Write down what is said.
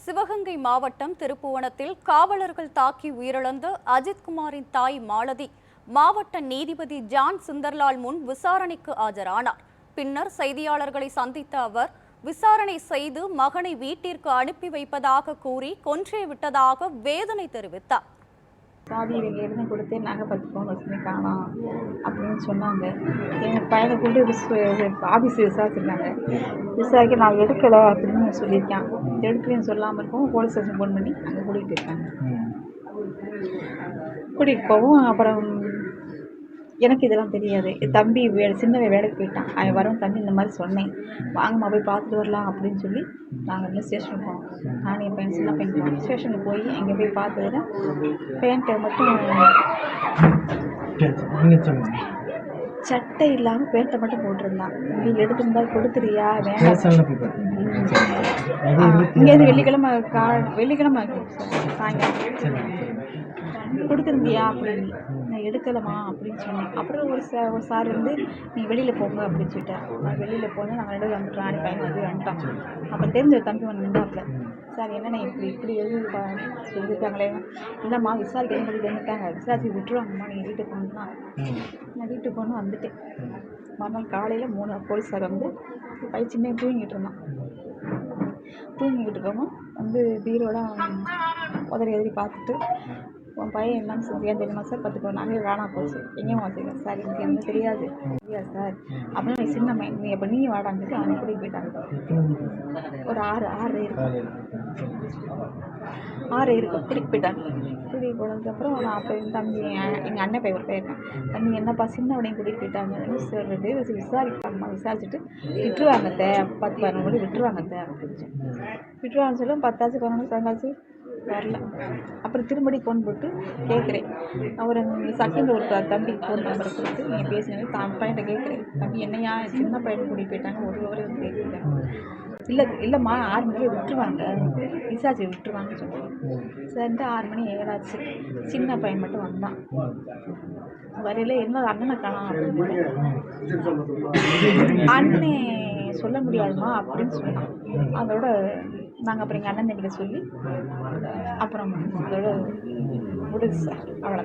சிவகங்கை மாவட்டம் திருப்புவனத்தில் காவலர்கள் தாக்கி உயிரிழந்த அஜித்குமாரின் தாய் மாலதி மாவட்ட நீதிபதி ஜான் சுந்தர்லால் முன் விசாரணைக்கு ஆஜரானார். பின்னர் செய்தியாளர்களை சந்தித்த அவர் விசாரணை செய்து மகனை வீட்டிற்கு அனுப்பி வைப்பதாக கூறி கொன்றே விட்டதாக வேதனை தெரிவித்தார். சாவி இவங்க எழுதி கொடுத்து நகை 10 பவுன் வச்சுமே காணோம் அப்படின்னு சொன்னாங்க. எங்கள் பையனை கொண்டு ஆஃபீஸ் விசாரிச்சிருக்காங்க. விசாரிக்க நான் எடுக்கலை அப்படின்னு சொல்லியிருக்கேன். எடுக்கலன்னு சொல்லாமல் இருக்கவும் போலீஸ் ஸ்டேஷன் ஃபோன் பண்ணி அங்கே கூட்டிகிட்டு போயிருக்காங்க. கூட்டிகிட்டு போவோம். அப்புறம் எனக்கு இதெல்லாம் தெரியாது. தம்பி சின்னவன் வேலைக்கு போயிட்டான். அவன் வரவும் தம்பி இந்த மாதிரி சொன்னேன், வாங்கம்மா போய் பார்த்துட்டு வரலாம் அப்படின்னு சொல்லி நாங்கள் இன்னும் ஸ்டேஷனுக்கு போனோம். நான் என் பையன் சின்ன பையன் போனோம். ஸ்டேஷனுக்கு போய் அங்கே போய் பார்த்ததுல பேண்ட்டை மட்டும் சட்டை இல்லாமல் பேண்ட்டை மட்டும் போட்டிருந்தான். நீ எடுத்துருந்தா கொடுத்துறியா வேண்டாம். இங்கேருந்து வெள்ளிக்கிழமை சாயங்காலம் கொடுத்துருந்தியா அப்படின்னு. நான் எடுக்கலமா அப்படின்னு சொன்னேன். அப்புறம் ஒரு சார் வந்து நீ வெளியில் போங்க அப்படின்னு சொல்லிட்டேன். நான் வெளியில் போனேன். நாங்கள் 2 வந்துட்டோம். ராணி பையன் வந்து வந்துட்டோம். அப்புறம் தெரிஞ்ச தம்பி ஒன்று நின்றாப்புல. சார் என்னென்ன இப்படி எழுதி சொல்லியிருக்காங்களே. இல்லைம்மா விசாரிக்க சொல்லி வந்துட்டாங்க, விசாரிச்சு விட்டுருவாங்கம்மா, நீங்கள் வீட்டுக்கு போகணும்னா. நான் வீட்டுக்கு போகணும் வந்துட்டேன். மறுநாள் காலையில் 3 போலீஸார் வந்து பையன் சின்ன தூங்கிட்டு இருந்தான். தூங்கிக்கிட்டு இருக்கவும் வந்து பீரோலாம் உதறி பார்த்துட்டு, உன் பையன் என்னன்னு சொல்லியா தெரியுமா சார், 10 பவுன் நகை காணாம போச்சு, எங்கேயும் வச்சுருக்கேன் சார், எனக்கு என்ன தெரியாது சார் அப்படின்னா. நீ சின்ன பையன், நீ அப்போ நீ வாடான்னு சொல்லி அவனை கூட்டிகிட்டு போயிட்டாங்க. ஒரு 6 இருக்கும் கூட்டிகிட்டு போயிட்டாங்க. கூட்டிகிட்டு போனதுக்கப்புறம் நான் அப்போ தம்பி எங்கள் அண்ணன் பையன் ஒரு போயிருக்கான். தம்பி என்னப்பா சின்னவனையும் கூட்டிகிட்டு போயிட்டாங்க சார், விசாரிப்பாங்கம்மா, விசாரிச்சுட்டு விட்டுருவாங்க 10-15 கூட விட்டுருவாங்க அப்படின்னு விட்டுருவாங்கன்னு சொல்லுவோம். 10ஆச்சு 11 12ஆச்சு வரல. அப்புறம் திரும்படி ஃபோன் போட்டு கேட்குறேன். அவர் சக்கின்ற ஒரு தம்பி ஃபோன் நம்பரை கொடுத்து நீங்கள் பேசினது பையன்கிட்ட கேட்குறேன். தம்பி என்னையா சின்ன பையனை கூட்டிகிட்டு போயிட்டாங்க, ஒரு விவரம் வந்து கேட்குறேன். இல்லைம்மா 6 மணிக்கு விட்டுருவாங்க, விசாரிச்சு விட்டுருவாங்கன்னு சொன்னேன். சரின்ட்டு 6 மணி 7 ஆச்சு. சின்ன பையன் மட்டும் வந்தான். வரையில என்ன அண்ணனை காணோம் அப்படின்னு. அண்ணே சொல்ல முடியாதுமா அப்படின்னு சொன்னான். அதோட நாங்கள் அப்புறம் எங்கள் அண்ணன் தம்பிகிட்ட சொல்லி அப்புறம் அதோட முடிஞ்சு சார், அவ்வளோ.